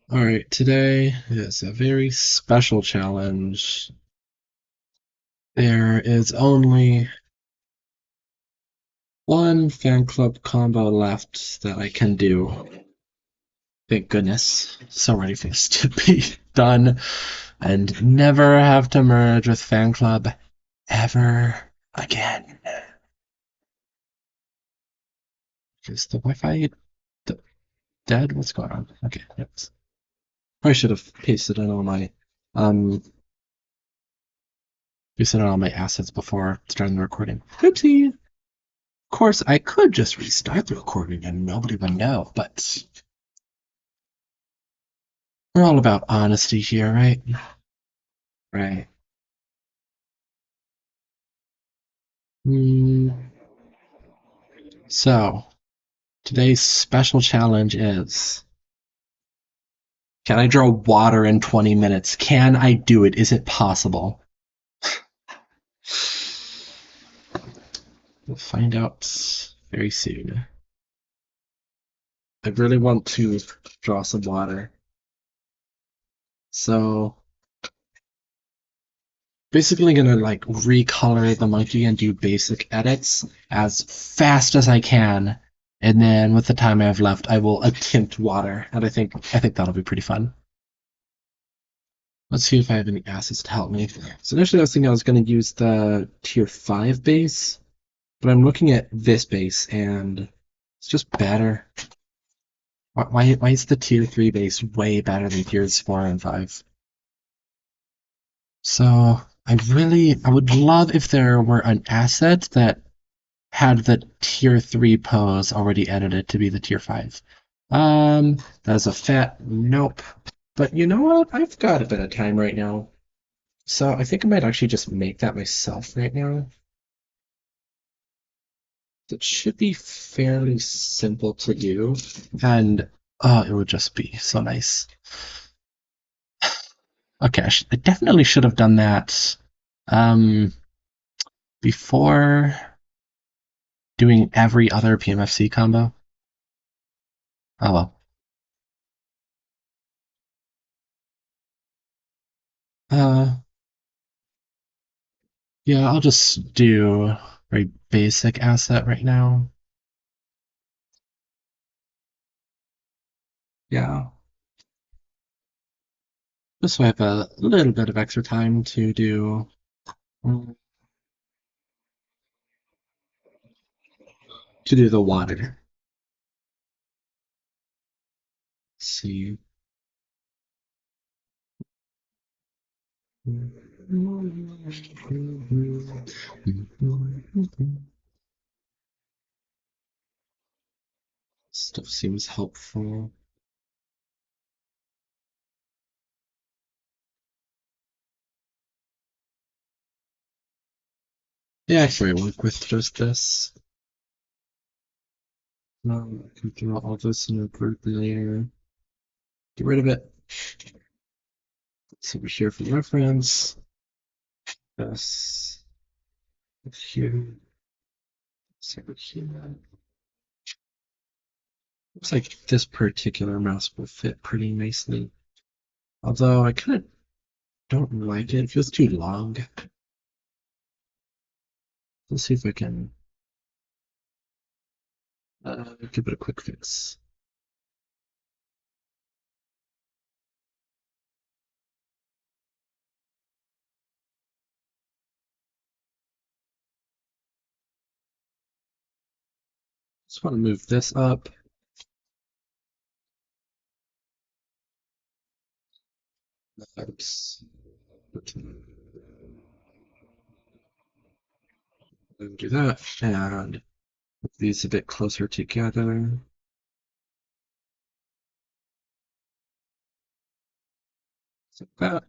Alright, today is a very special challenge. There is only one fan club combo left that I can do. Thank goodness. So ready for this to be done and never have to merge with fan club ever again. Is the Wi-Fi dead? What's going on? Okay, yes. Probably should have pasted in all my um pasted in all my assets before starting the recording. Oopsie. Of course, I could just restart the recording and nobody would know, but we're all about honesty here, right? Right. Mm, so, today's special challenge is, can I draw water in 20 minutes? Can I do it? Is it possible? We'll find out very soon. I really want to draw some water. So, basically gonna like recolor the monkey and do basic edits as fast as I can, and then with the time I have left, I will attempt water, and I think that'll be pretty fun. Let's see if I have any assets to help me. So initially, I was thinking I was going to use the tier 5 base, but I'm looking at this base and it's just better. Why is the tier 3 base way better than tiers 4 and 5? So I would love if there were an asset that had the tier 3 pose already edited to be the tier 5. That's a fat nope. But you know what? I've got a bit of time right now. So I think I might actually just make that myself right now. It should be fairly simple to do, and it would just be so nice. Okay, I definitely should have done that before doing every other PMFC combo. Oh well. Uh, yeah, I'll just do very basic asset right now. Yeah, just so I have a little bit of extra time to do the water. Let's see. Stuff seems helpful. Yeah, actually, I work with just this. I can throw all this in a group layer. Get rid of it. Let's over here for reference. This here. This over here. Looks like this particular mouse will fit pretty nicely. Although I kind of don't like it. It feels too long. Let's see if I can give it a quick fix. Just want to move this up. Oops. Do that, and put these a bit closer together. Like that.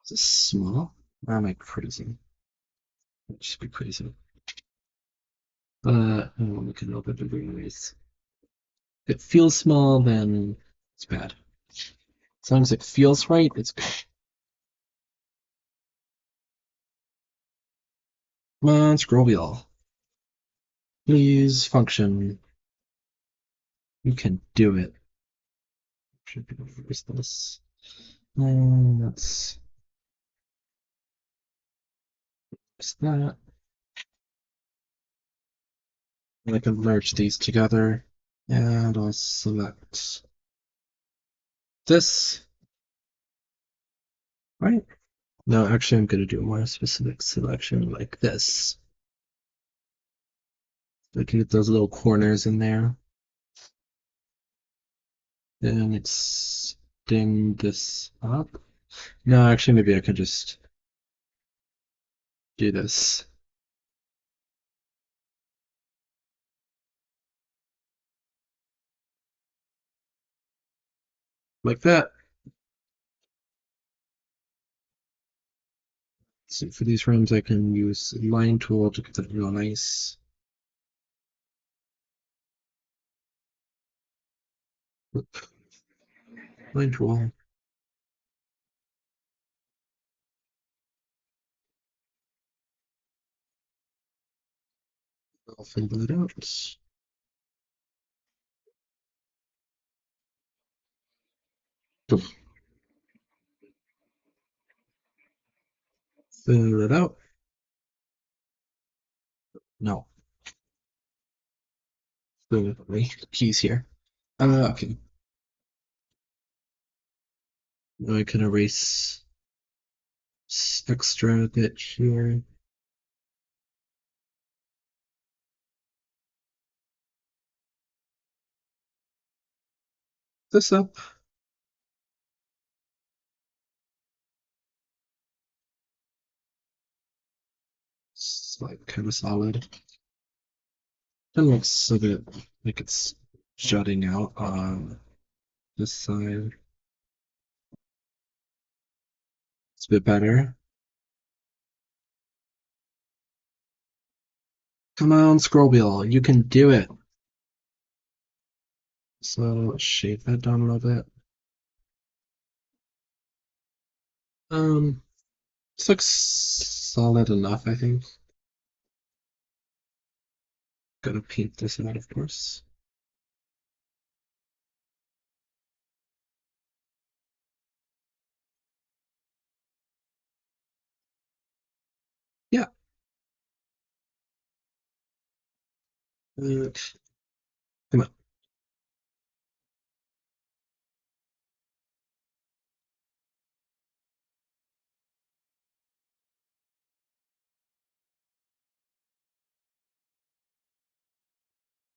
Is this small? Or am I crazy? It should be crazy. But I want to make it a little bit bigger anyways. If it feels small, then it's bad. As long as it feels right, it's good. Come on, scroll wheel. Please function. You can do it. Should be focus this. And that's that. And I can merge these together. And I'll select this. Right? No, actually, I'm going to do a more specific selection like this. I can get those little corners in there. Then extend this up. No, actually, maybe I could just do this. Like that. So for these frames, I can use line tool to get that real nice. Line tool. I'll fill that out. Fill it out. No. The keys here. Okay. Now I can erase extra bit here. This up. It's like kind of solid. It looks a bit like it's jutting out on this side. It's a bit better. Come on, scroll wheel, you can do it. So let's shape that down a little bit. This looks solid enough, I think. Gotta paint this out, of course. Yeah. Come on.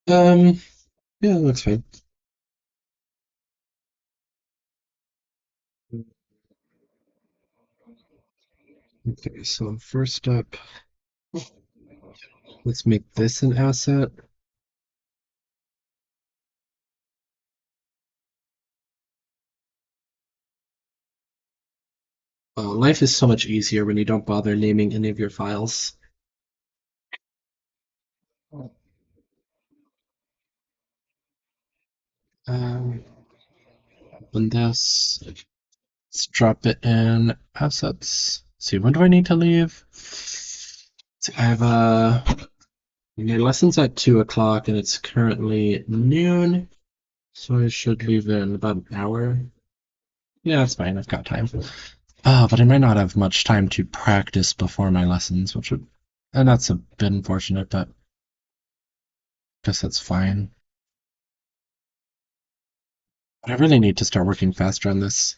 Yeah, that looks fine. Okay, so first up, let's make this an asset. Life is so much easier when you don't bother naming any of your files. Um, Windows, let's drop it in assets. See, when do I need to leave? See, I have my lesson's at 2 o'clock and it's currently noon, so I should leave in about an hour. Yeah, that's fine. I've got time. But I might not have much time to practice before my lessons, and that's a bit unfortunate, but I guess that's fine. But I really need to start working faster on this.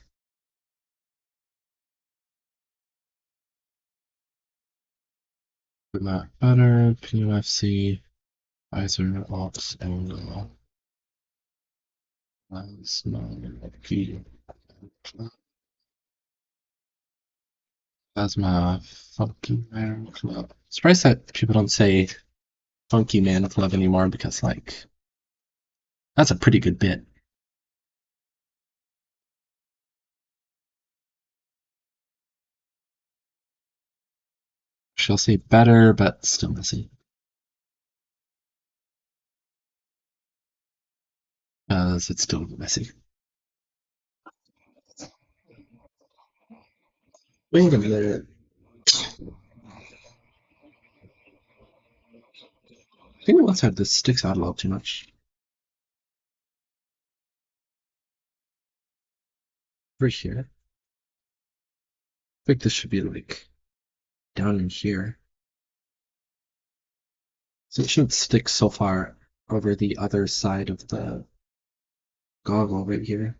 That better, PMFC, Visor, Ops, Angle, Key, Plasma, Funky Man Club. Surprised that people don't say Funky Man Club anymore because, like, that's a pretty good bit. She'll say better, but still messy. It's still messy. Wait a minute. I think the left side this sticks out a little too much. Over here. I think this should be like down in here. So it shouldn't stick so far over the other side of the goggle right here.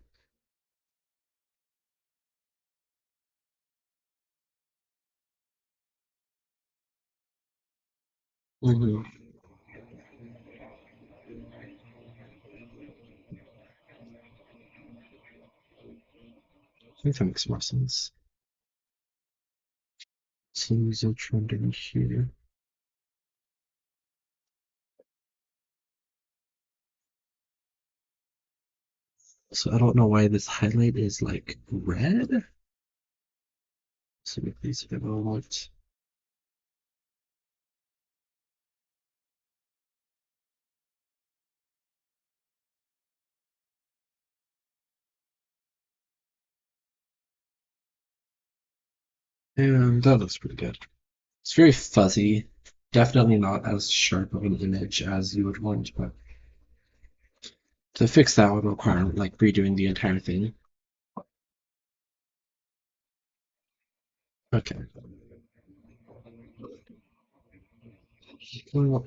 Mhm. I think that makes more sense. Seems a trend in here. So I don't know why this highlight is like red. So if these get overlooked. And that looks pretty good. It's very fuzzy. Definitely not as sharp of an image as you would want, but to fix that would require like redoing the entire thing. Okay. Well,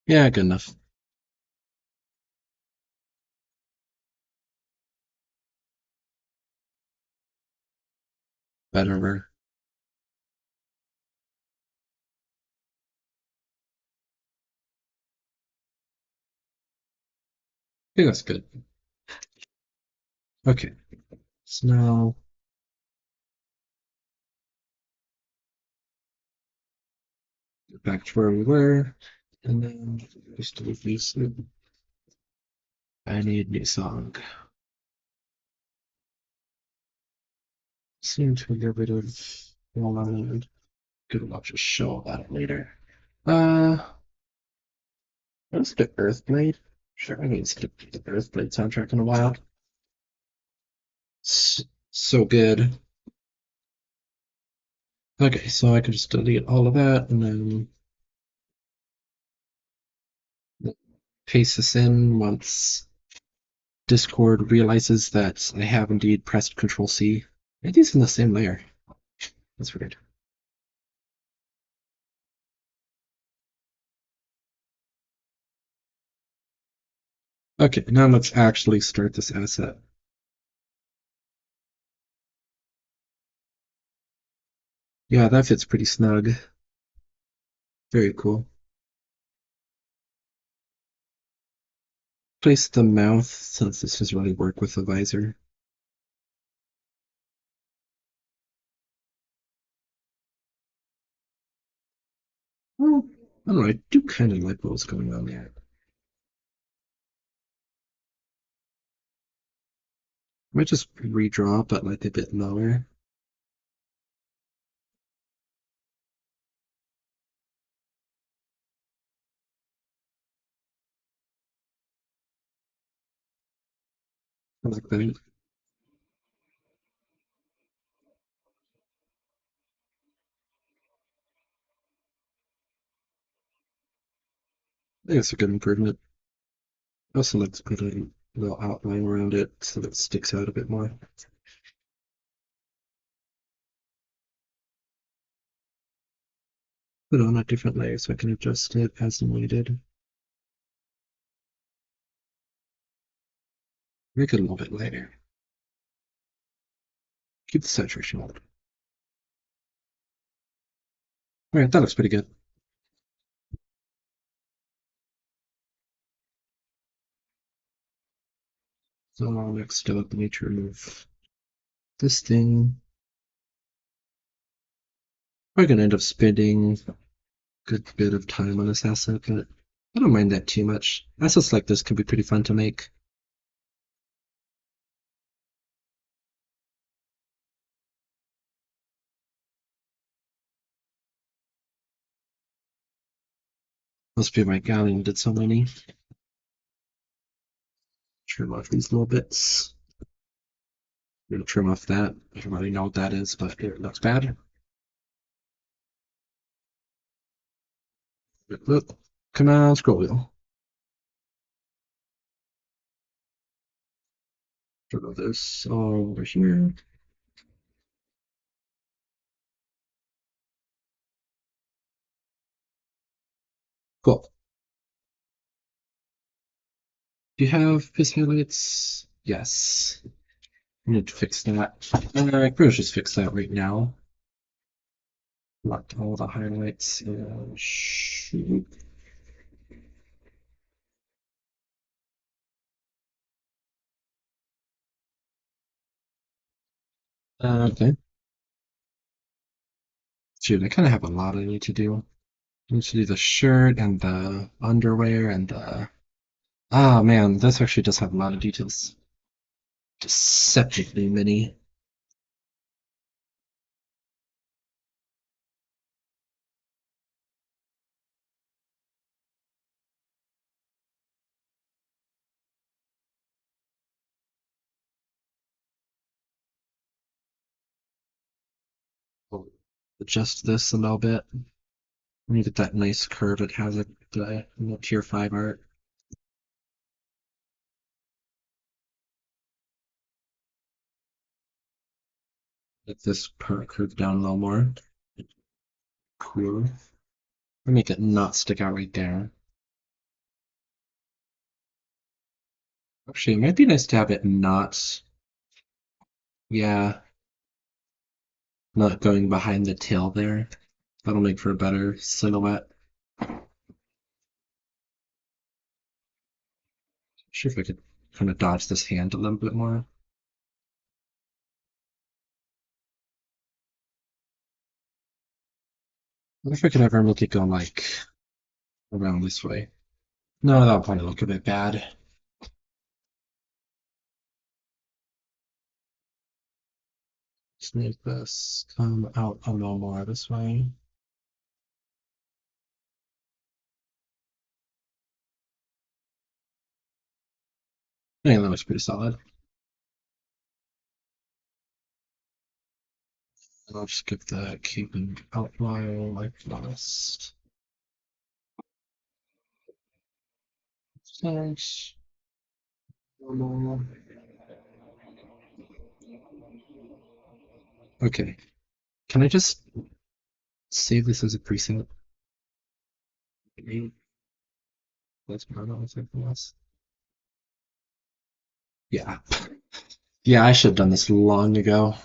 yeah, good enough. Better. I think that's good. Okay. So now back to where we were. And then just delete these. I need new song. Seem to get rid of well I good enough to show about it later. What's the Earthblade? Sure, I haven't skipped the Earthblade soundtrack in a while. So good. Okay, so I could just delete all of that and then paste this in once Discord realizes that I have indeed pressed Control C. It is in the same layer. That's weird. Okay, now let's actually start this asset. Yeah, that fits pretty snug. Very cool. Place the mouth since this doesn't really work with the visor. Well, I don't know, I do kind of like what's going on there. I might just redraw, but like a bit lower. I like that. I think it's a good improvement. I also like to put a little outline around it so that it sticks out a bit more. Put it on a different layer so I can adjust it as needed. Make it a little bit lighter. Keep the saturation up. Alright, that looks pretty good. So next up, I need to remove this thing. Probably gonna end up spending a good bit of time on this asset, but I don't mind that too much. Assets like this can be pretty fun to make. Must be my galleon did so many. Trim off these little bits. I'm gonna trim off that. I don't really know what that is, but it looks bad. Look, come on, scroll wheel. Throw this over here. Cool. Do you have piss highlights? Yes. I need to fix that. I can just fix that right now. Locked all the highlights. Shoot. Okay. Shoot, I kind of have a lot I need to do. I need to do the shirt and the underwear and the. Ah, man, this actually does have a lot of details. Deceptively many. We'll adjust this a little bit. Let me get that nice curve it has in the tier 5 art. Get this part curve down a little more. Cool. Make it not stick out right there. Actually, it might be nice to have it not, yeah, not going behind the tail there. That'll make for a better silhouette. Sure if I could kind of dodge this hand a little bit more. I wonder if I could ever make it go like around this way. No, that'll probably look a bit bad. Just make this come out a little more this way. Yeah, that looks pretty solid. And I'll just give the keeping outline like last. Thanks. Okay. Can I just save this as a preset? That's part of something else. Yeah. Yeah, I should have done this long ago.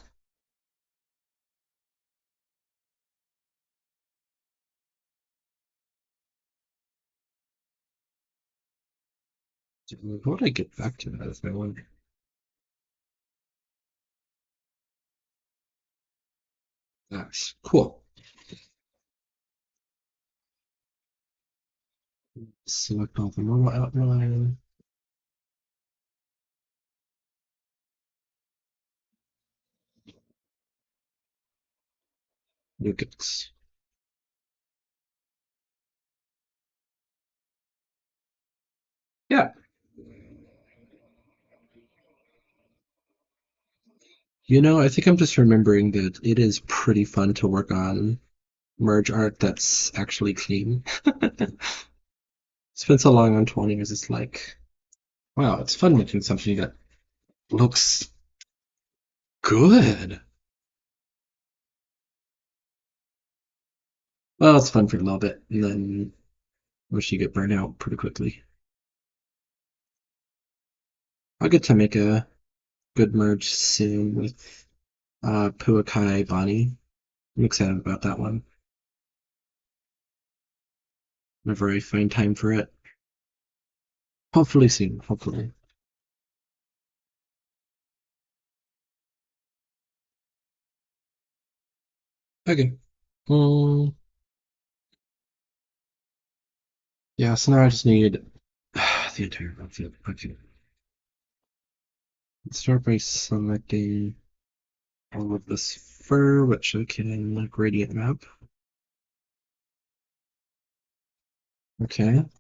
How would I get back to that if I want? That's cool. Select all the normal outline. Lucas. Yeah. I think I'm just remembering that it is pretty fun to work on merge art that's actually clean. Spent so long on 20s, it's like, wow, it's fun making something that looks good. Well, it's fun for a little bit, and then once you get burnt out pretty quickly. I'll get to make a good merge soon with Puakai Bonnie. I'm excited about that one. Whenever I find time for it. Hopefully soon, hopefully. Okay. Um, yeah, so now I just need the entire outfit. Okay. Let's start by selecting all of this fur, which I can gradient map. Okay. Let's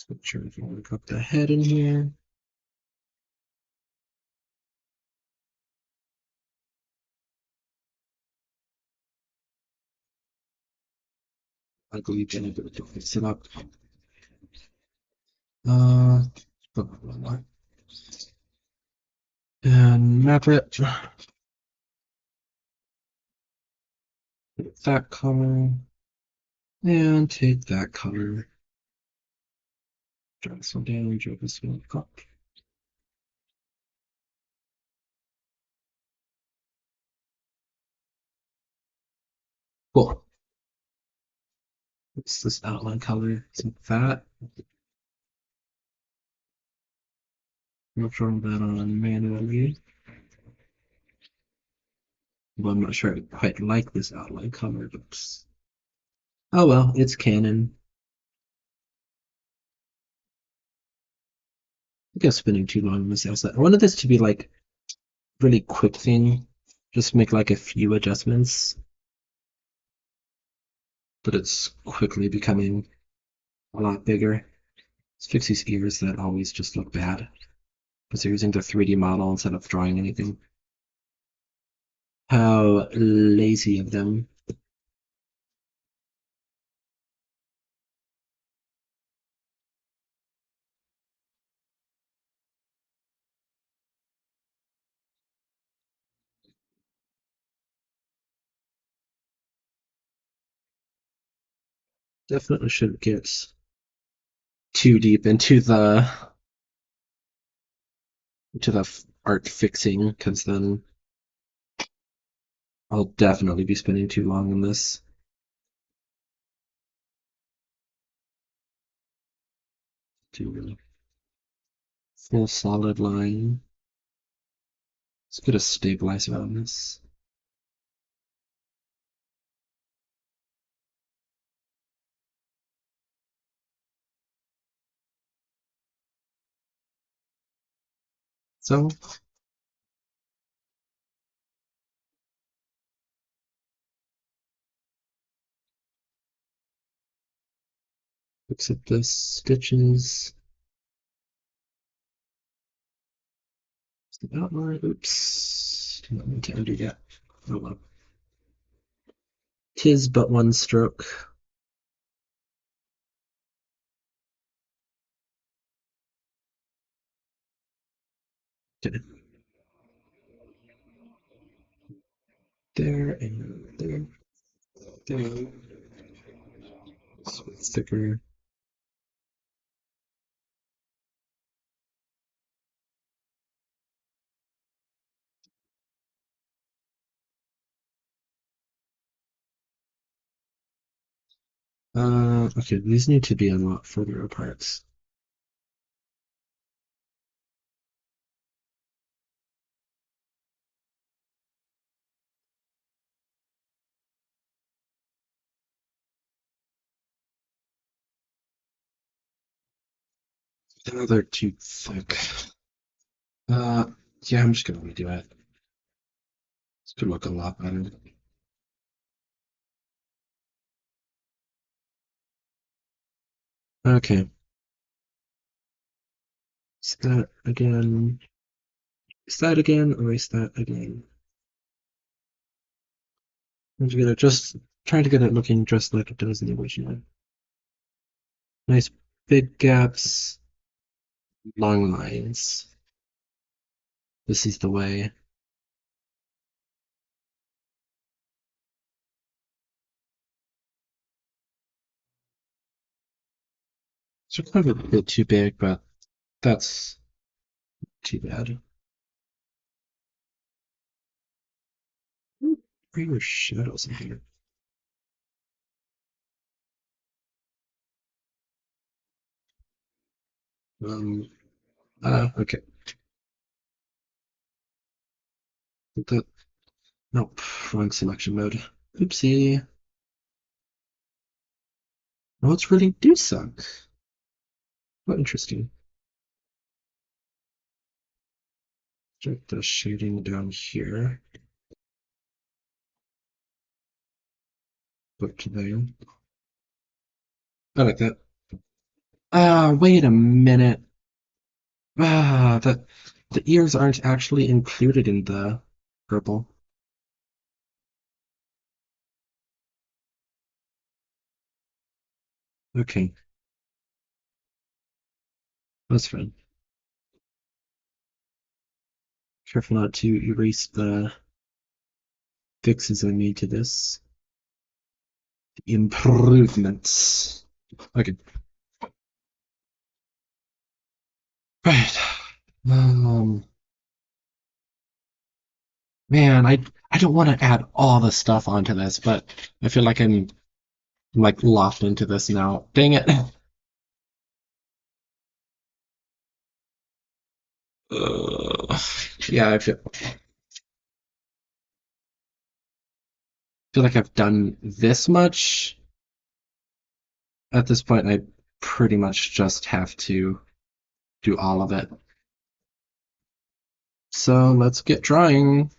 make sure we can look up the head in here. Ugly Jennifer to fix it up. Uh, Blah, blah, blah, blah. And map it. Take that color. And take that color. Drag this one down, drag this one up. Cool. What's this outline color? Like that. We'll draw that on manually. Well, I'm not sure I quite like this outline color, but oh well, it's canon. I think I'm spending too long on this asset. I wanted this to be like really quick thing. Just make like a few adjustments, but it's quickly becoming a lot bigger. Let's fix these ears that always just look bad because they're using the 3D model instead of drawing anything. How lazy of them. Definitely shouldn't get too deep into the art fixing because then I'll definitely be spending too long on this. Do a full solid line. Let's get a stabilizer on this. So fix up the stitches. The outline. Oops. Did not mean to undo that. Oh well. Tis but one stroke. Okay. There and there. There. Thicker. Okay, these need to be a lot further apart. Now they're too thick. Uh, yeah, I'm just gonna redo it. This could look a lot better. Okay. Is that again? Is that again, or is that again? I'm just gonna just trying to get it looking just like it does in the original. Nice big gaps, long lines. This is the way. It's kind of a bit too big, but that's too bad. Where are your shadows in here? Um, okay. That, nope, wrong selection mode. Oopsie. Notes really do suck. What interesting. Check the shading down here. Flip to there. I like that. Wait a minute. The ears aren't actually included in the purple. Okay, that's fine. Careful not to erase the fixes I made to this. Improvements. Okay. Right. Um, man, I don't want to add all the stuff onto this, but I feel like I'm like locked into this now. Dang it. Yeah, feel like I've done this much. At this point, I pretty much just have to do all of it. So let's get drawing.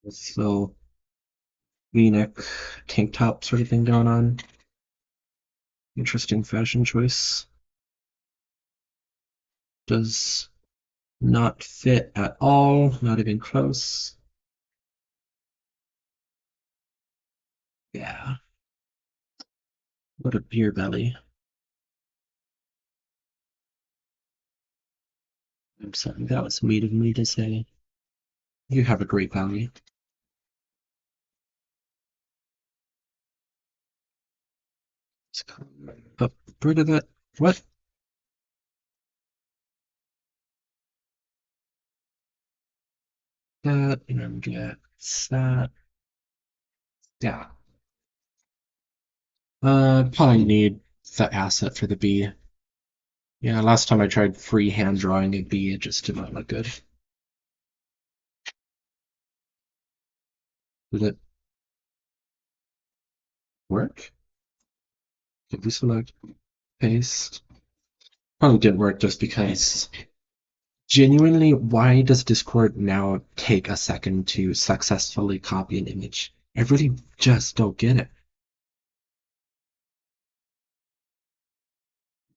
So V-neck tank top sort of thing going on. Interesting fashion choice. Does not fit at all, not even close. Yeah. What a beer belly. I'm sorry, that was sweet of me to say. You have a great belly. Let's come up rid of that. What? That, and get that. Yeah. Probably need the asset for the bee. Yeah, last time I tried freehand drawing a bee, it just did not look good. Did it work? Did we select paste? Probably didn't work just because genuinely, why does Discord now take a second to successfully copy an image? I really just don't get it.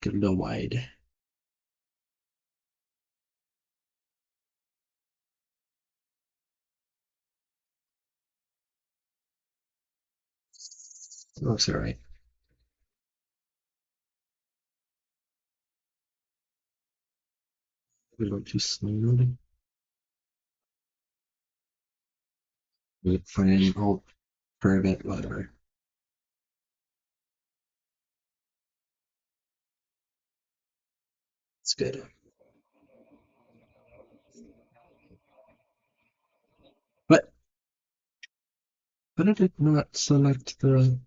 Get a little wide. Looks alright. A little too slow. Fine, I'll curve it, whatever. It's good. But why did it not select the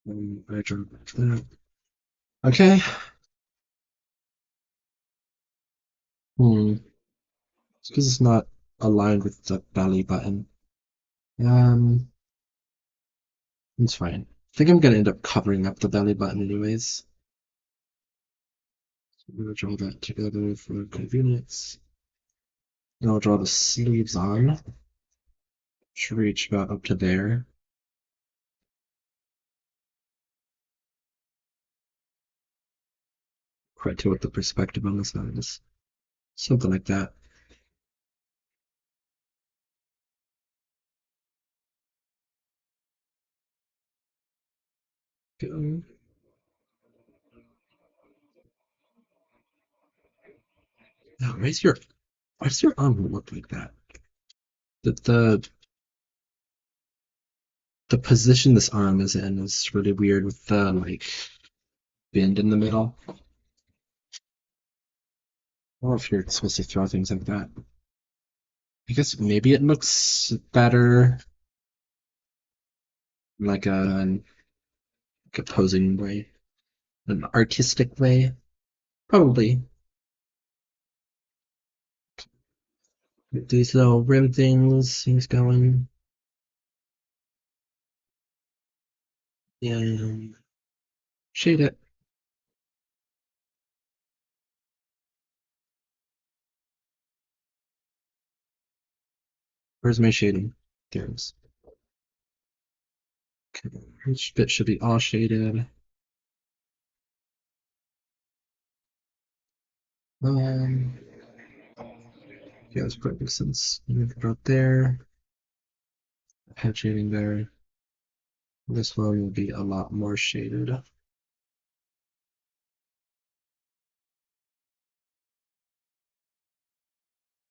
I drew that? Okay. It's because it's not aligned with the belly button. Um, it's fine. I think I'm gonna end up covering up the belly button anyways. So I'm gonna draw that together for convenience. And I'll draw the sleeves on. Should reach about up to there. Quite to what the perspective on the side is. Something like that. Go. Now, why does your arm look like that? The position this arm is in is really weird with the like bend in the middle. I don't know if you're supposed to throw things like that. I guess maybe it looks better like like a posing way, an artistic way. Probably. These little rim things going. And shade it. Where's my shading? There it is. Okay. Each bit should be all shaded. Um, yeah, that's probably makes sense. You can drop there. Head shading there. This one will be a lot more shaded.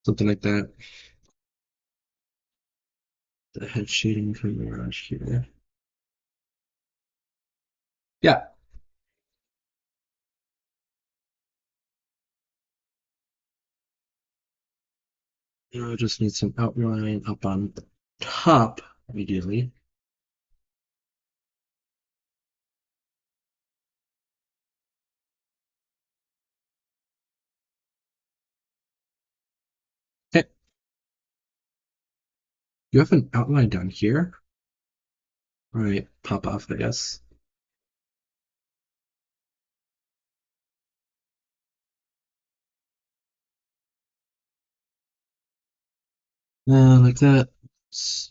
something like that. The head shading from the garage here. Yeah, I just need some outline up on the top, ideally. Okay, you have an outline down here. All right, pop off, I guess. Like that.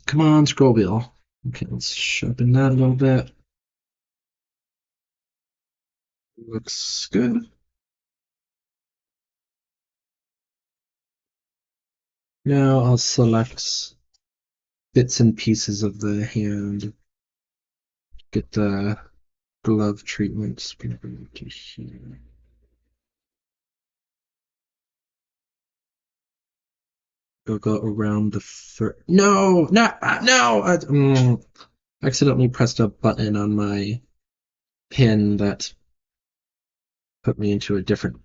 Come on, scroll wheel. Okay, let's sharpen that a little bit. Looks good. Now I'll select bits and pieces of the hand. Get the glove treatment. To here. Go around the fur. No, not no. Accidentally pressed a button on my pin that put me into a different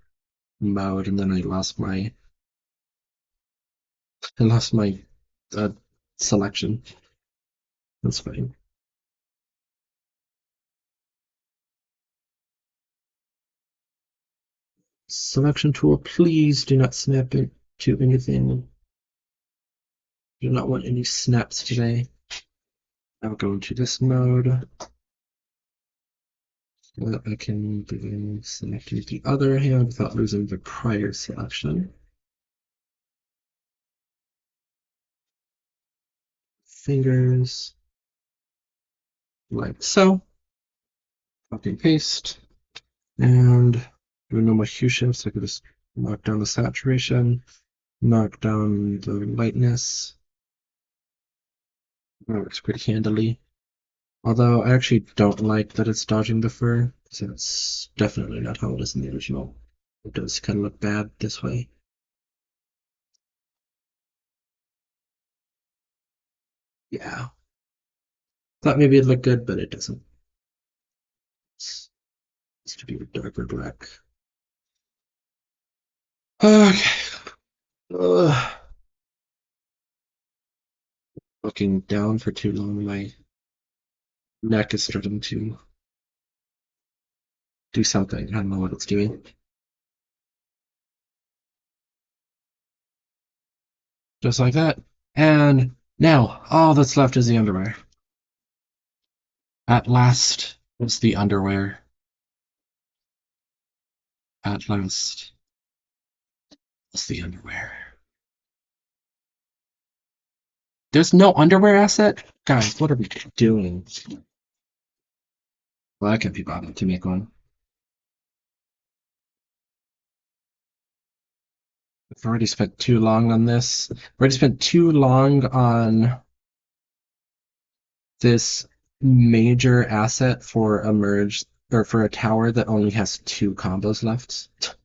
mode, and then I lost my uh, selection. That's fine. Selection tool, please do not snap into anything. Do not want any snaps today. I'll go into this mode. So that I can begin selecting the other hand without losing the prior selection. Fingers, like so. Copy and paste. And do a normal hue shift, so I could just knock down the saturation, knock down the lightness. That works pretty handily. Although I actually don't like that it's dodging the fur, so it's definitely not how it is in the original. It does kind of look bad this way. Yeah. Thought maybe it'd look good, but it doesn't. It's to be a darker black. Okay. Ugh. Looking down for too long, my neck is starting to do something. I don't know what it's doing. Just like that. And now, all that's left is the underwear. At last, it's the underwear. At last, it's the underwear. There's no underwear asset? Guys, what are we doing? Well, I can't be bothered to make one. I've already spent too long on this. I've already spent too long on this major asset for a merge or for a tower that only has 2 combos left.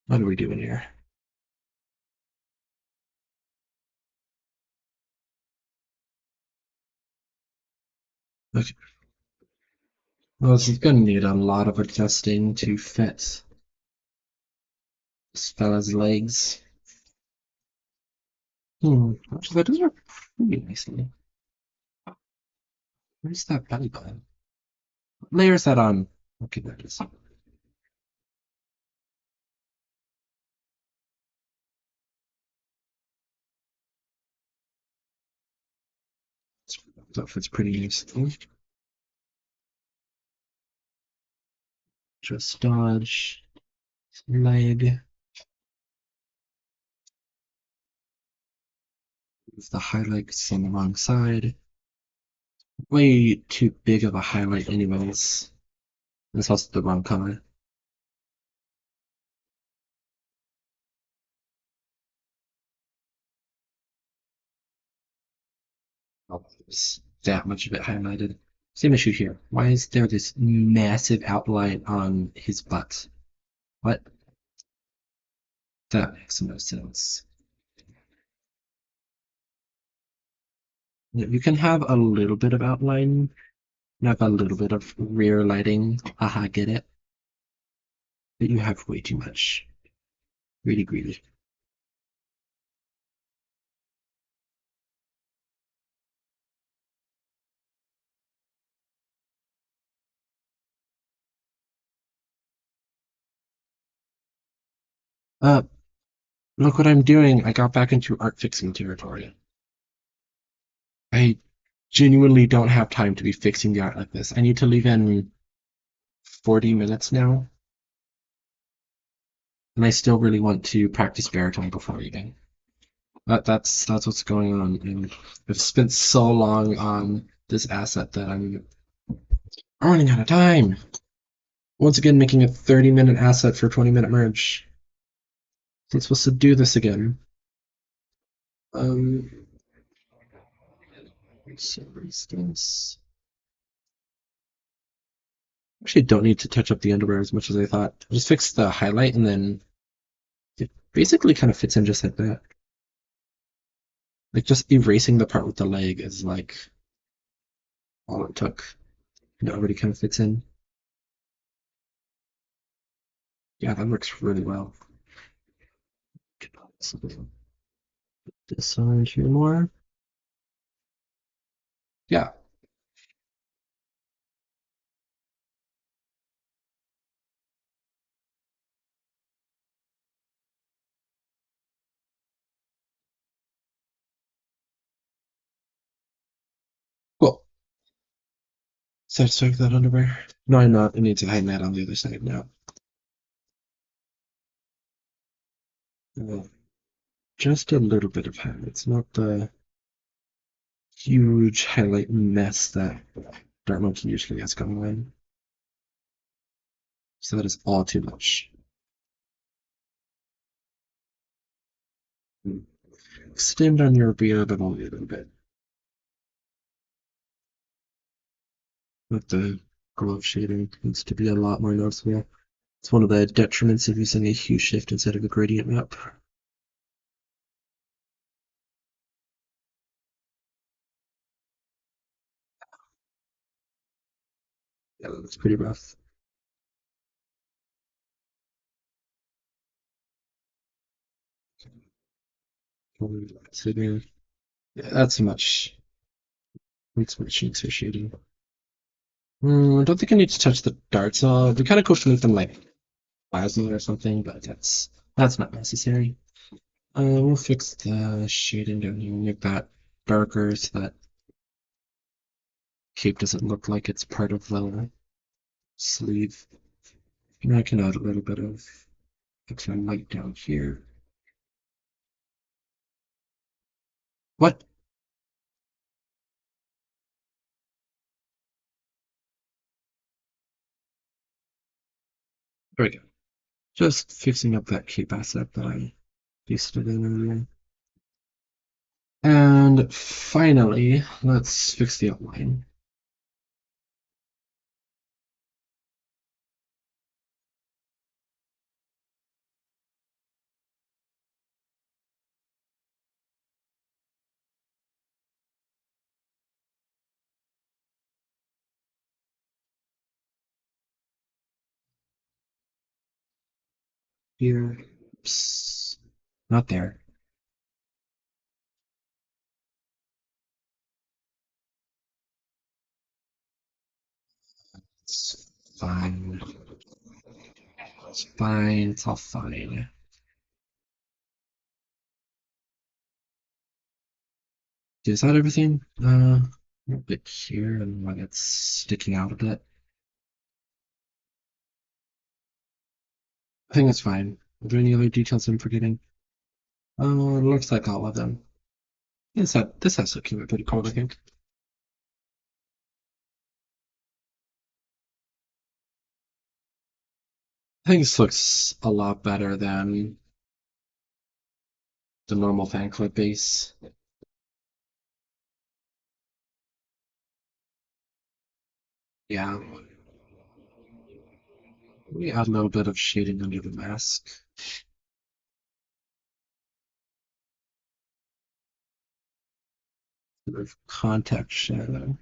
What are we doing here? Okay. Well, this is gonna need a lot of adjusting to fit this fella's legs. Actually, that does work pretty nicely. Where's that belly button? What layer is that on? Okay, there it is. That fits pretty nicely. Just dodge, leg. Move the highlights on the wrong side. Way too big of a highlight anyways. That's also the wrong color. Oh, there's that much of it highlighted. Same issue here. Why is there this massive outline on his butt? What? That makes no sense. Yeah, you can have a little bit of outline, and have a little bit of rear lighting. Haha, get it? But you have way too much. Really greedy. Uh, Look what I'm doing. I got back into art fixing territory. I genuinely don't have time to be fixing the art like this. I need to leave in 40 minutes now, and I still really want to practice baritone before leaving. That's what's going on, and I've spent so long on this asset that I'm running out of time. Once again, making a 30-minute asset for a 20-minute merge. I'm supposed to do this again. Um, so instance, actually don't need to touch up the underwear as much as I thought. Just fix the highlight, and then it basically kind of fits in just like that. Like just erasing the part with the leg is like all it took. It already kind of fits in. Yeah, that works really well. This side here more. Yeah, cool. Satisfied with that underwear? No, I'm not. I need to hang that on the other side now. Uh, just a little bit of highlight. It's not the huge highlight mess that Dark Monkey usually has going on. So that is all too much. Extend on your beard, but only a little bit. But the glove shading needs to be a lot more noticeable. It's one of the detriments of using a hue shift instead of a gradient map. Yeah, that's pretty rough. Consider. Yeah, that's much. That's much needs for shading. I don't think I need to touch the darts. It'd be kind of cool to make them like plasma or something, but that's not necessary. We'll fix the shading down here, make that darker so that cape doesn't look like it's part of the sleeve. And I can add a little bit of extra light down here. What? There we go. Just fixing up that cape asset that I pasted in earlier. And finally, let's fix the outline. Here. Psst. Not there. It's fine. It's fine. It's all fine. Is that everything? A bit here and when it's sticking out a bit. I think that's fine. Are there any other details I'm forgetting? It looks like all of them. This has to keep it pretty cool, I think. I think this looks a lot better than the normal fan clip base. Yeah. We add a little bit of shading under the mask. Contact shadow.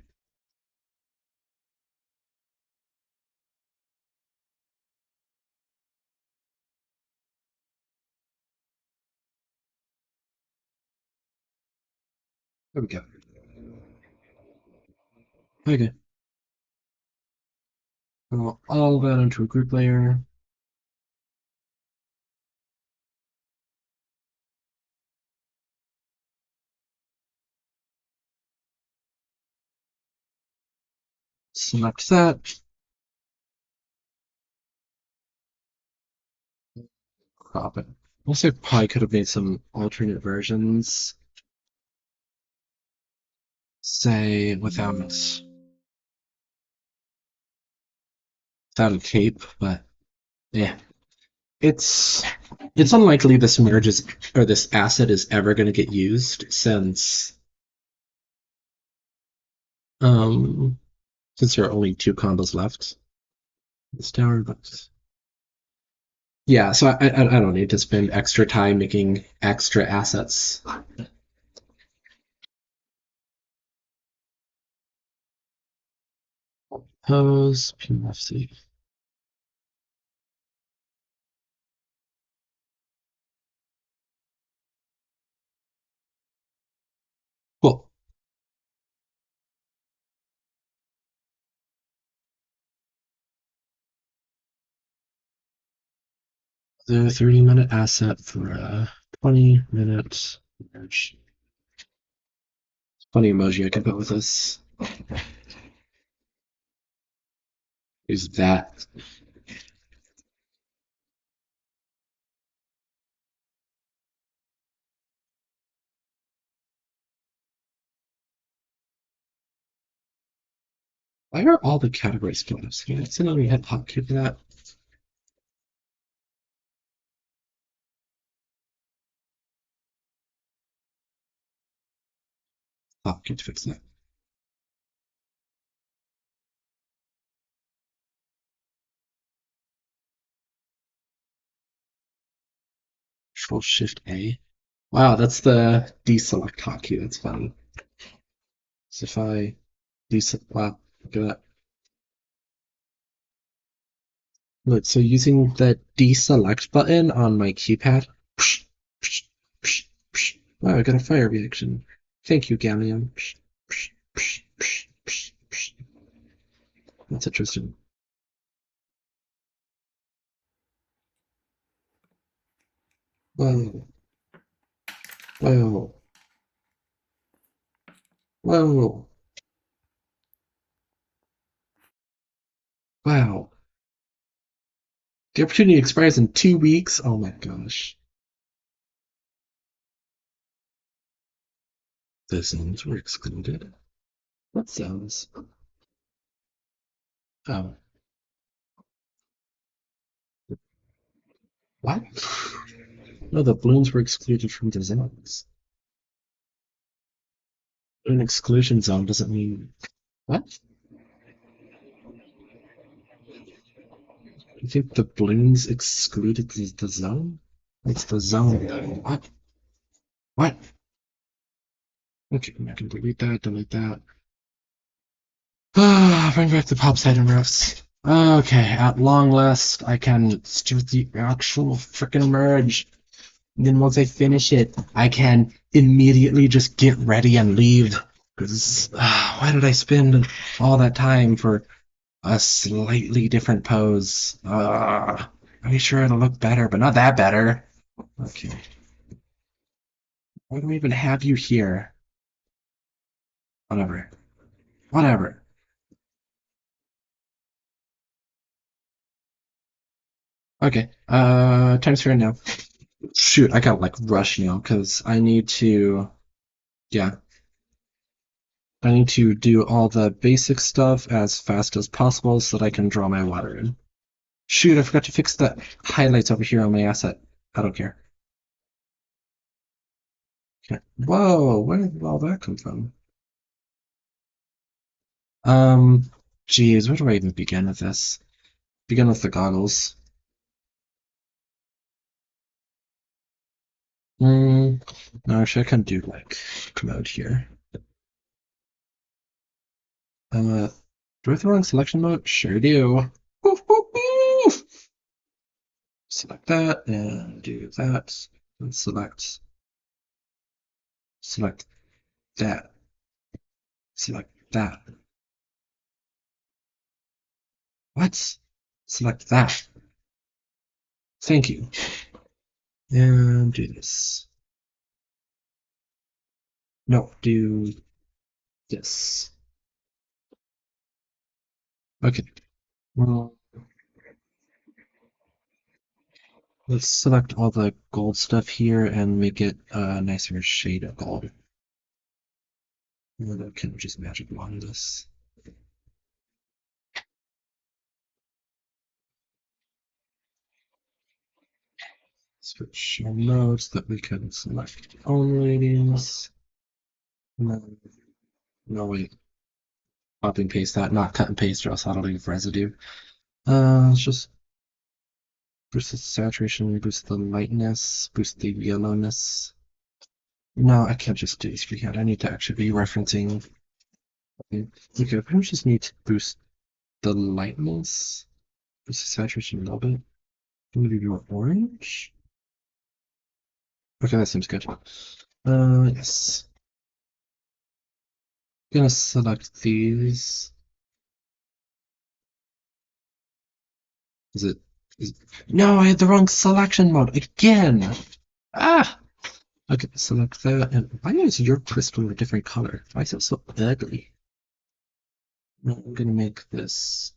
There we go. Okay. Roll all that into a group layer. Select that. Crop it. Also, probably could have made some alternate versions. Say without a cape, but yeah. It's it's unlikely this merge is or this asset is ever going to get used um since there are only two combos left. This tower, but yeah, so I don't need to spend extra time making extra assets. Pose PMFC. Cool. The 30-minute asset for a 20-minute merge. Funny emoji I could put with this. Is that why are all the categories filled? Can I accidentally hit hotkey for that? Hotkey to fix that. Control Shift A. Wow, that's the deselect hotkey. That's funny. So if I deselect, wow, look at that. Look, so using the deselect button on my keypad. Wow, I got a fire reaction. Thank you, Gallium. That's interesting. Whoa, whoa, whoa, wow. The opportunity expires in 2 weeks. Oh my gosh. The zones were excluded. What zones? Oh, what? No, the balloons were excluded from the zones. An exclusion zone doesn't mean what? You think the balloons excluded the zone? It's the zone. What? What? Okay, I can delete that, delete that. Bring back the pop side and roofs. Okay, at long last, I can start the actual freaking merge. And then once I finish it, I can immediately just get ready and leave. Because why did I spend all that time for a slightly different pose? I'm sure it'll look better, but not that better. Okay. Why do we even have you here? Whatever. Whatever. Okay. Time's fair now. Shoot, I got like rush now because I need to. Yeah, I need to do all the basic stuff as fast as possible so that I can draw my water in. Shoot, I forgot to fix the highlights over here on my asset. I don't care. Okay. Whoa, where did all that come from? Um, Geez, where do I even begin with this? Begin with the goggles. No, actually, I can do like commode here. Do I have the wrong selection mode? Sure do. Woo, woo, woo. Select that and do that. And select that. Select that. What? Select that. Thank you. And do this. No, do this. Okay. Well, let's select all the gold stuff here and make it a nicer shade of gold. And I can just magic wand this. Switch our modes that we can select only these. No, no wait. Copy and paste that, not cut and paste, or else that'll leave residue. Let's just boost the saturation, boost the lightness, boost the yellowness. No, I can't just do these freehand. I need to actually be referencing. Okay, I just need to boost the lightness, boost the saturation a little bit. I'm gonna do more orange. Okay, that seems good. Yes. I'm gonna select these. Is it? No, I had the wrong selection mode again. Ah. Okay, select that. And why is your crystal a different color? Why is it so ugly? No, I'm gonna make this.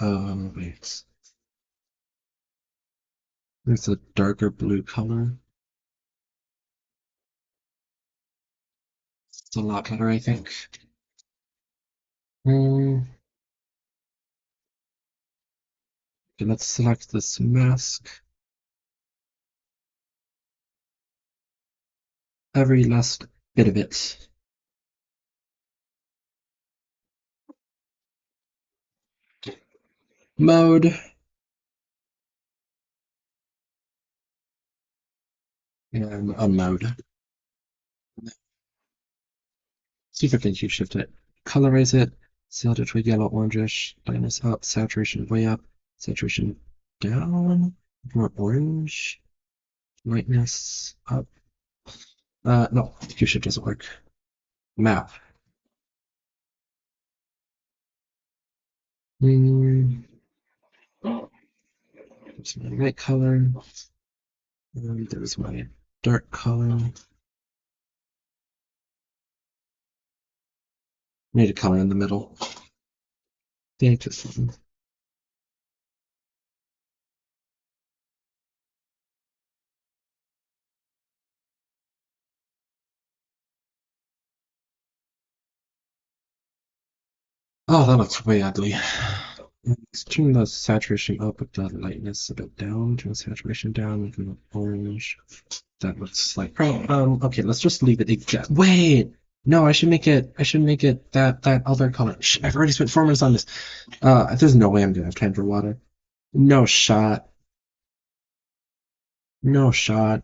Wait. There's a darker blue color. It's a lot better, I think. Okay, let's select this mask. Every last bit of it. Mode. And unmode. See if I can shift it. Colorize it. Set it to yellow orangish. Lightness up. Saturation way up. Saturation down. More orange. Lightness up. No, Q-shift doesn't work. Map. There's my light color. And there's my dark color. Need a color in the middle. Thank you. Oh, that looks way ugly. Let's turn the saturation up with the lightness a bit down. Turn the saturation down, make it orange. That looks like okay, let's just leave it exact. Wait! No, I should make it that other color. I've already spent 4 minutes on this. There's no way I'm gonna have time for water. No shot. No shot.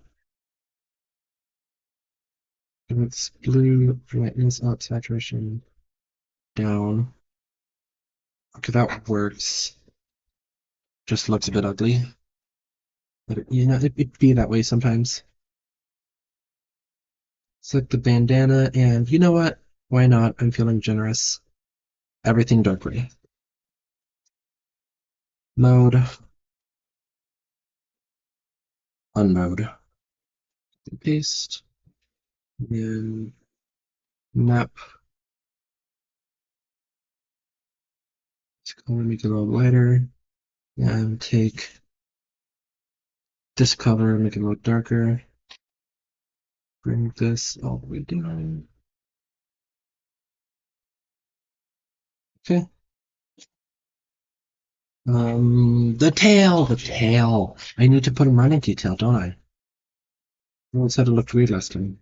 It's blue, lightness up, saturation down. Okay, that works. Just looks a bit ugly. But you know, it be that way sometimes. Select the bandana, and you know what? Why not? I'm feeling generous. Everything dark gray. Mode. Unmode. Paste. And map. Color, make it a little lighter. And take this color, make it a little darker. Bring this all the way down. Okay. The tail. I need to put a running detail, don't I? I always said it looked weird last time.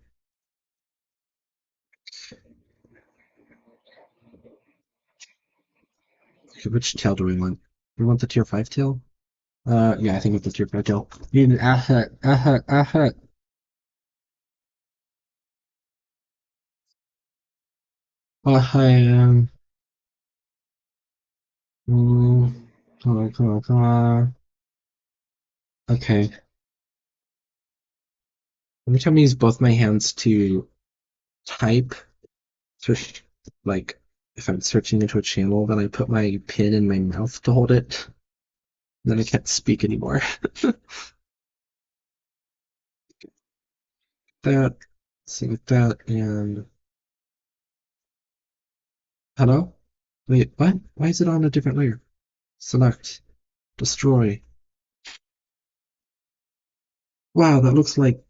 Okay, which tail do we want? We want the tier 5 tail? Yeah, I think it's the tier 5 tail. Need an asset. Oh, hi, Mm, come on, come on, come on. Okay. Every time I use both my hands to type, search, like if I'm searching into a channel, then I put my pin in my mouth to hold it. Then I can't speak anymore. That, see with that, and hello? Wait, what? Why is it on a different layer? Select, destroy. Wow, that looks like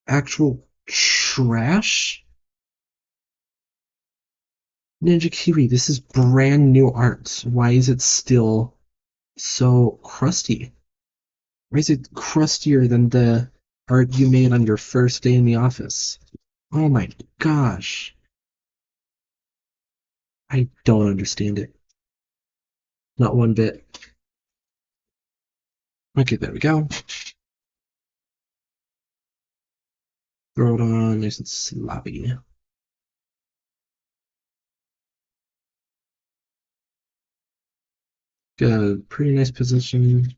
actual trash? Ninja Kiwi, this is brand new art. Why is it still so crusty? Why is it crustier than the art you made on your first day in the office? Oh my gosh. I don't understand it. Not one bit. Okay, there we go. Throw it on nice and sloppy. Good, pretty nice position.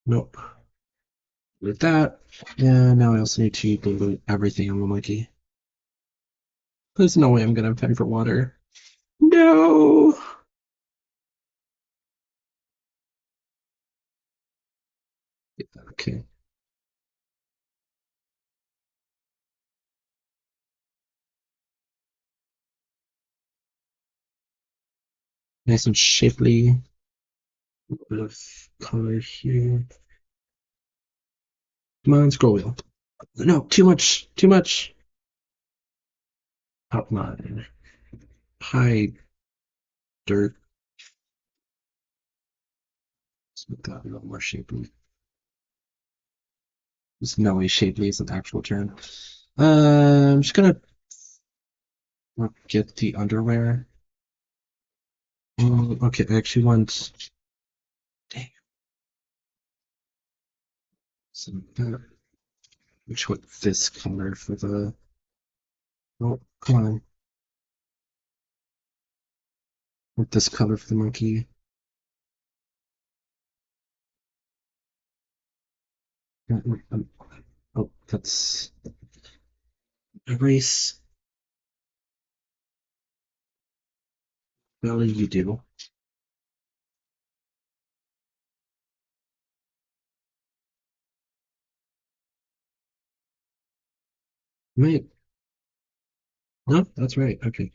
Nope. With that. And now I also need to glue everything on the monkey. There's no way I'm gonna have time for water. No! Okay. Nice and shapely. A bit of color here. Come on, scroll wheel. No, too much. Too much. Outline. Hide dirt. Let's make that a little more shapely. There's no way shapely is an actual term. I'm just gonna get the underwear. Okay, I actually want. Dang. Some which want this color for the. Oh, come on. Want this color for the monkey. Oh, that's erase. Belly, you do. Wait, no, that's right. Okay,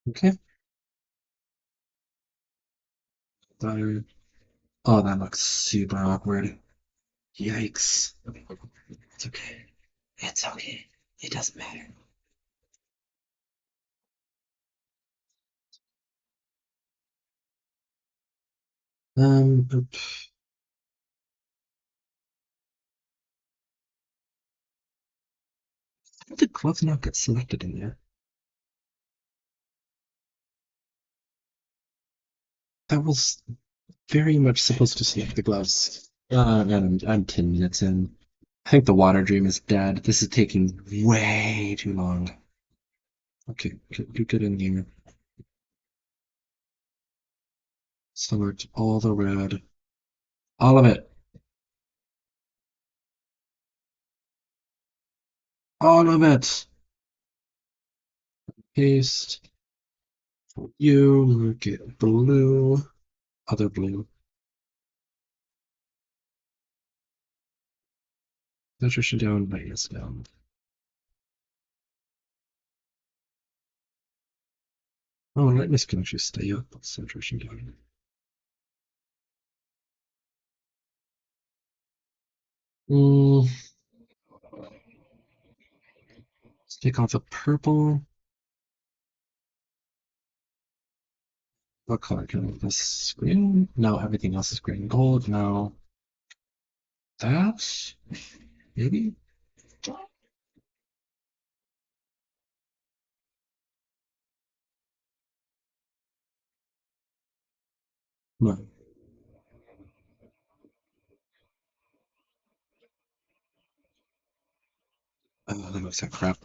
okay. Daughter. Oh, that looks super awkward. Yikes. It's okay. It's okay. It doesn't matter. Oop. How did the glove not get selected in there? That was very much supposed to select the gloves. And I'm 10 minutes in. I think the water dream is dead. This is taking way too long. Okay, get in here. Select all the red. All of it. All of it. Paste. You get blue. Other blue. Saturation down, brightness down. Oh, lightness can actually stay up. Saturation down. Mm, let's take off the purple. What color can I make this? Green? No, everything else is green. Gold? No. That? Maybe? No. looks like crap.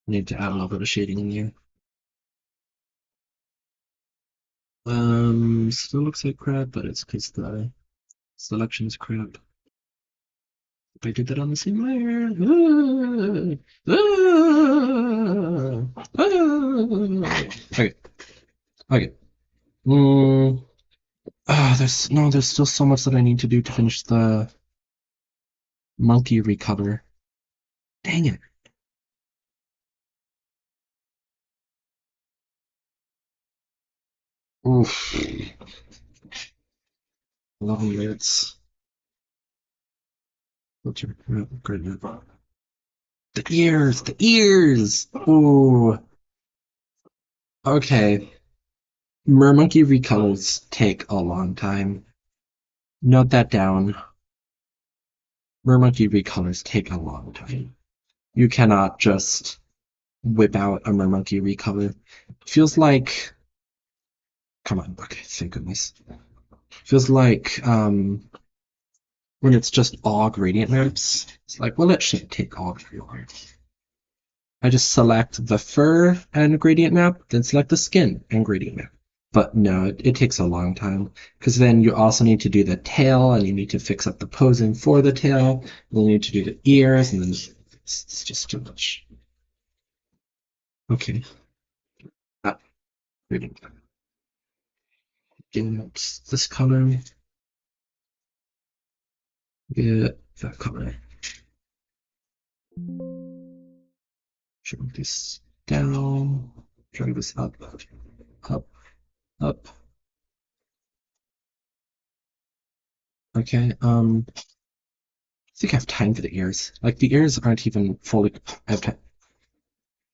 Need to add a little bit of shading in here. Still looks like crap, but it's because the selection's crap. If I did that on the same layer. Okay. Okay. There's still so much that I need to do to finish the monkey recover. Dang it. Oof. 11 minutes. What's your great move? The ears! The ears! Ooh. Okay. Mermonkey recolors take a long time. Note that down. Mermonkey recolors take a long time. You cannot just whip out a Mermonkey recolor. Feels like. Come on, okay, thank goodness. Feels like when it's just all gradient maps, it's like, well, it should take all gradient maps. I just select the fur and gradient map, then select the skin and gradient map. But no, it takes a long time, because then you also need to do the tail, and you need to fix up the posing for the tail, and then you need to do the ears, and then it's just too much. Okay. Gradient map. Get this color. Get that color. Drag this down. Drag this up, up, up. Okay, I think I have time for the ears. Like, the ears aren't even fully. I have time.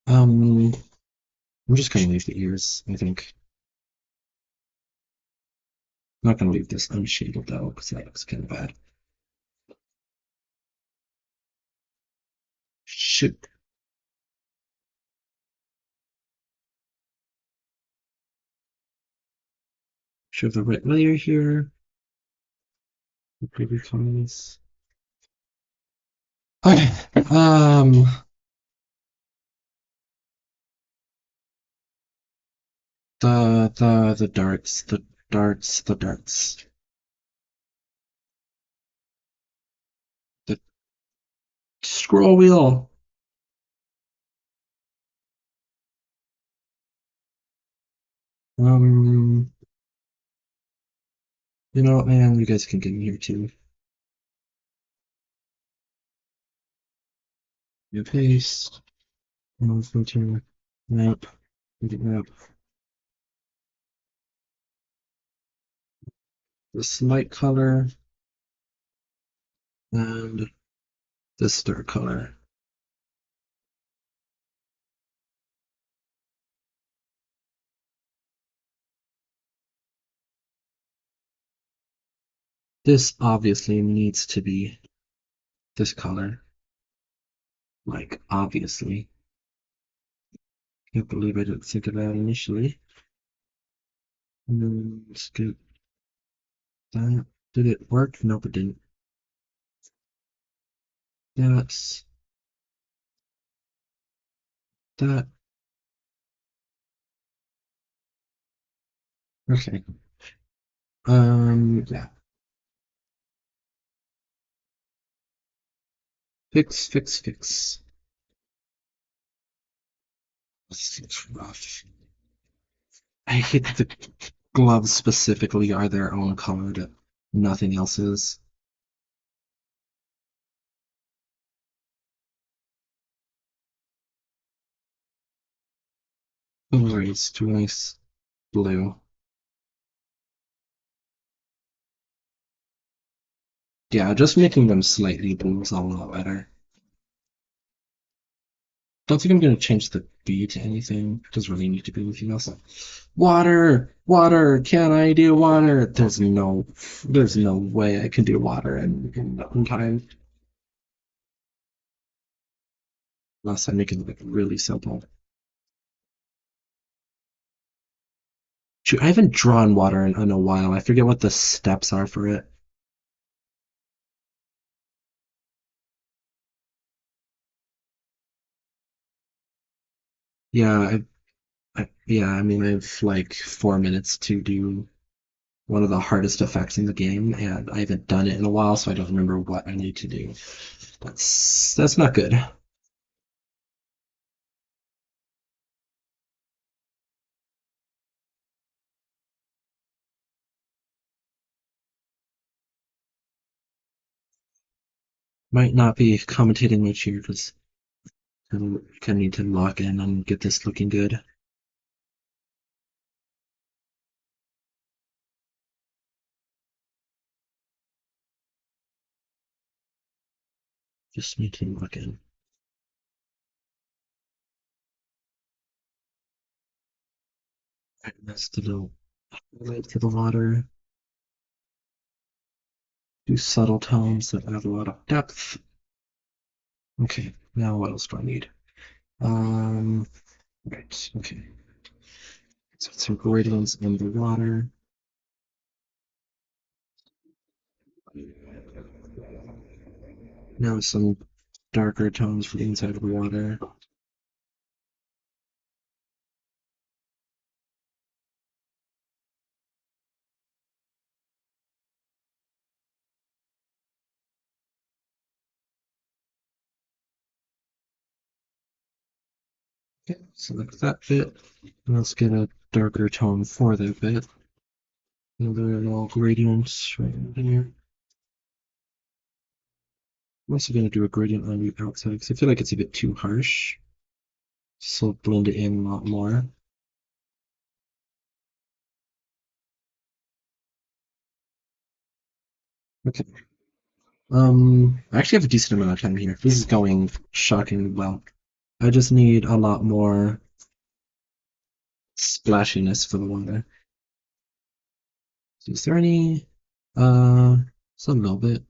I'm just gonna leave the ears, I think. I'm not gonna leave this unshaded though, because that looks kind of bad. Shoot. Should have the right layer here. The preview comments. Okay. The darts, the darts, the darts. The scroll wheel. You know what, man? You guys can get in here too. You paste. Filter. Map. Map. This light color. And this dark color. This obviously needs to be this color. Like, obviously. Can't believe I didn't think of that initially. And then let's get that. Did it work? Nope, it didn't. That's that. Okay. Yeah. Fix. This is rough. I hate that the gloves specifically are their own color that nothing else is. Oh, it's too nice blue. Yeah, just making them slightly blue is a lot better. Don't think I'm gonna change the B to anything. It doesn't really need to be anything else. Water, water. Can I do water? There's no way I can do water in time. Unless I make it like really simple. Shoot, I haven't drawn water in a while. I forget what the steps are for it. Yeah, yeah, I mean, I have like 4 minutes to do one of the hardest effects in the game, and I haven't done it in a while, so I don't remember what I need to do. That's not good. Might not be commentating much here because kind of need to lock in and get this looking good. Just need to lock in. Right, that's the little highlight to the water. Do subtle tones that add a lot of depth. Okay, now what else do I need? Um, right, okay. So some gradients in the water. Now some darker tones for the inside of the water. Okay, select that bit. And let's get a darker tone for that bit. Another little gradients right in there. I'm also going to do a gradient on the outside because I feel like it's a bit too harsh. So blend it in a lot more. Okay. I actually have a decent amount of time here. This is going shockingly well. I just need a lot more splashiness for the water. So is there any? Just a little bit.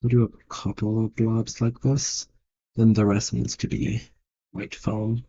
We'll do a couple of blobs like this. Then the rest needs to be white foam.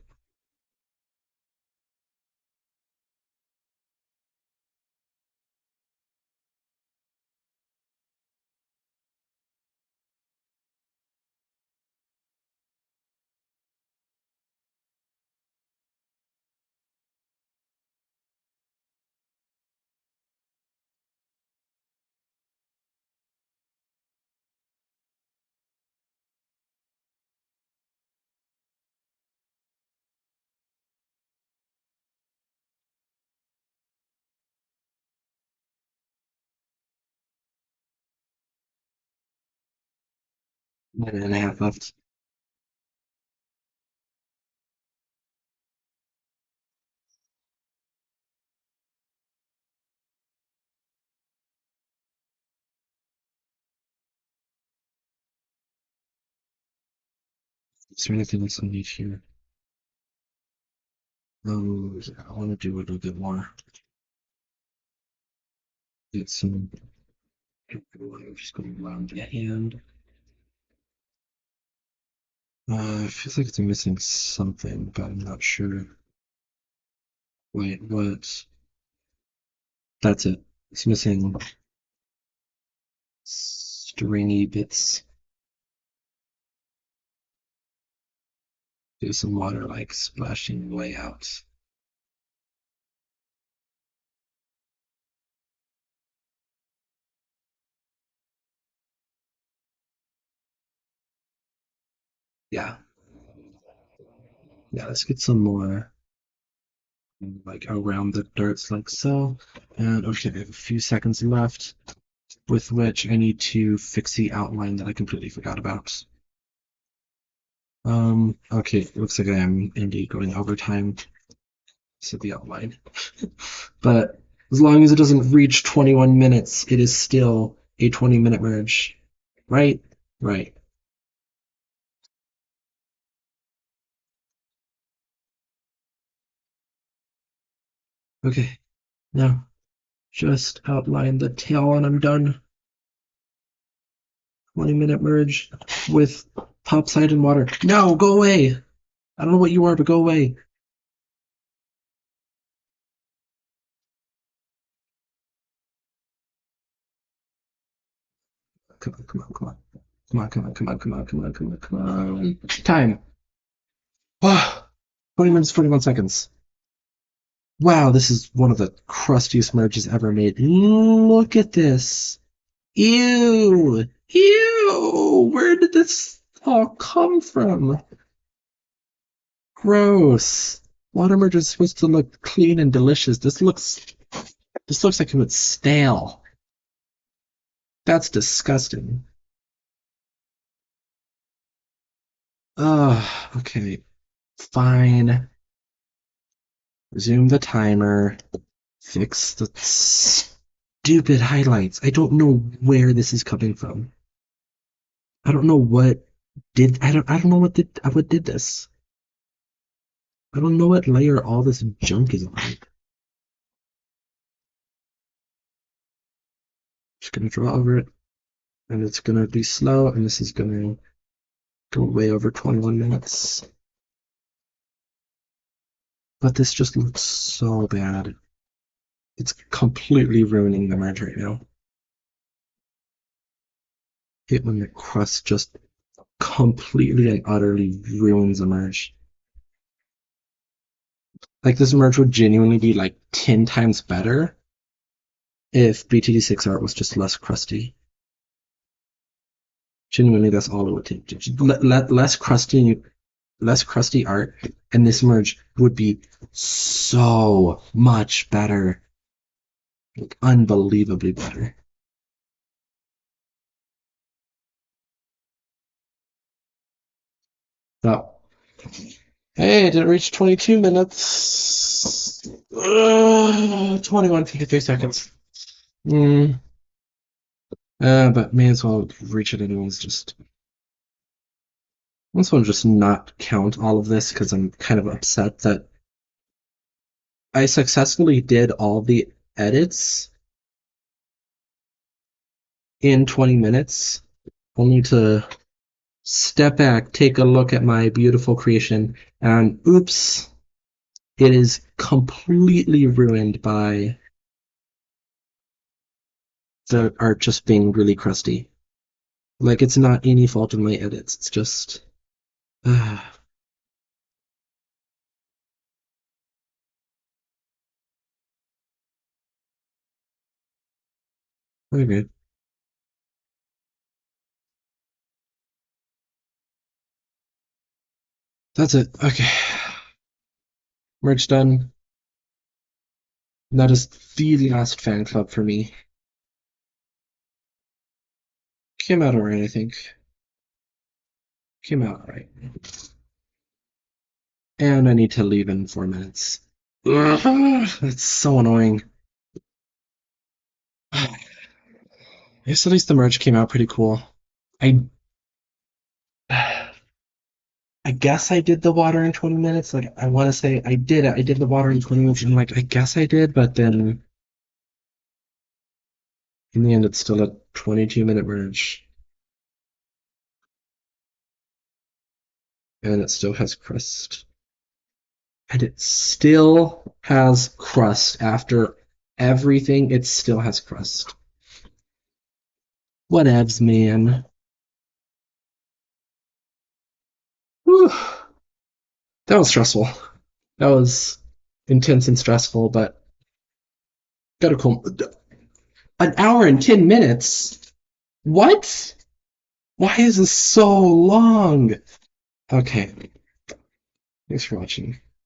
Minute and a half left. Is there anything else I need here? Yeah, I want to do a little bit more. Get some. Just going around the hand. It feels like it's missing something, but I'm not sure. Wait, what? That's it. It's missing stringy bits. Do some water like splashing way out. Yeah, yeah. Let's get some more like around the darts like so. And okay, I have a few seconds left, with which I need to fix the outline that I completely forgot about. Okay, it looks like I am indeed going overtime. So the outline. But as long as it doesn't reach 21 minutes, it is still a 20-minute merge. Right? Right. Okay. Now, just outline the tail and I'm done. 20-minute merge with topside and water. No, go away. I don't know what you are, but go away. Come on, come on, come on. Come on, come on, come on, come on, come on, come on, come on. Time. 20 minutes, 41 seconds. Wow, this is one of the crustiest merges ever made. Look at this. Ew! Ew! Where did this all come from? Gross. Water merge is supposed to look clean and delicious. This looks like it was stale. That's disgusting. Ugh, okay. Fine. Resume the timer. Fix the stupid highlights. I don't know where this is coming from. I don't know what I don't know what did this. I don't know what layer all this junk is on. Just gonna draw over it, and it's gonna be slow, and this is gonna go way over 21 minutes. But this just looks so bad. It's completely ruining the merge right now. Hate when the crust just completely and utterly ruins the merge. Like, this merge would genuinely be like 10 times better if BTD6 art was just less crusty. Genuinely, that's all it would take. Less crusty art, and this merge would be so much better. Like, unbelievably better. Oh. Hey, did it reach 22 minutes? 21:53 seconds. But may as well reach it anyways. Just this one, just not count all of this because I'm kind of upset that I successfully did all the edits in 20 minutes, only to step back, take a look at my beautiful creation, and oops, it is completely ruined by the art just being really crusty. Like, it's not any fault of my edits, it's just... okay. That's it. Okay. Merch done. That is the last fan club for me. Came out alright, I think. Came out alright. And I need to leave in 4 minutes. That's so annoying. Yes, at least the merch came out pretty cool. I I guess I did the water in 20 minutes. Like, I want to say I did it. I did the water in 20 minutes. And, like, I guess I did, but then in the end, it's still a 22-minute merge. And it still has crust. And it still has crust. After everything, it still has crust. Whatevs, man. Whew. That was stressful. That was intense and stressful, but got a cool. An hour and 10 minutes? What? Why is this so long? Okay. Thanks for watching.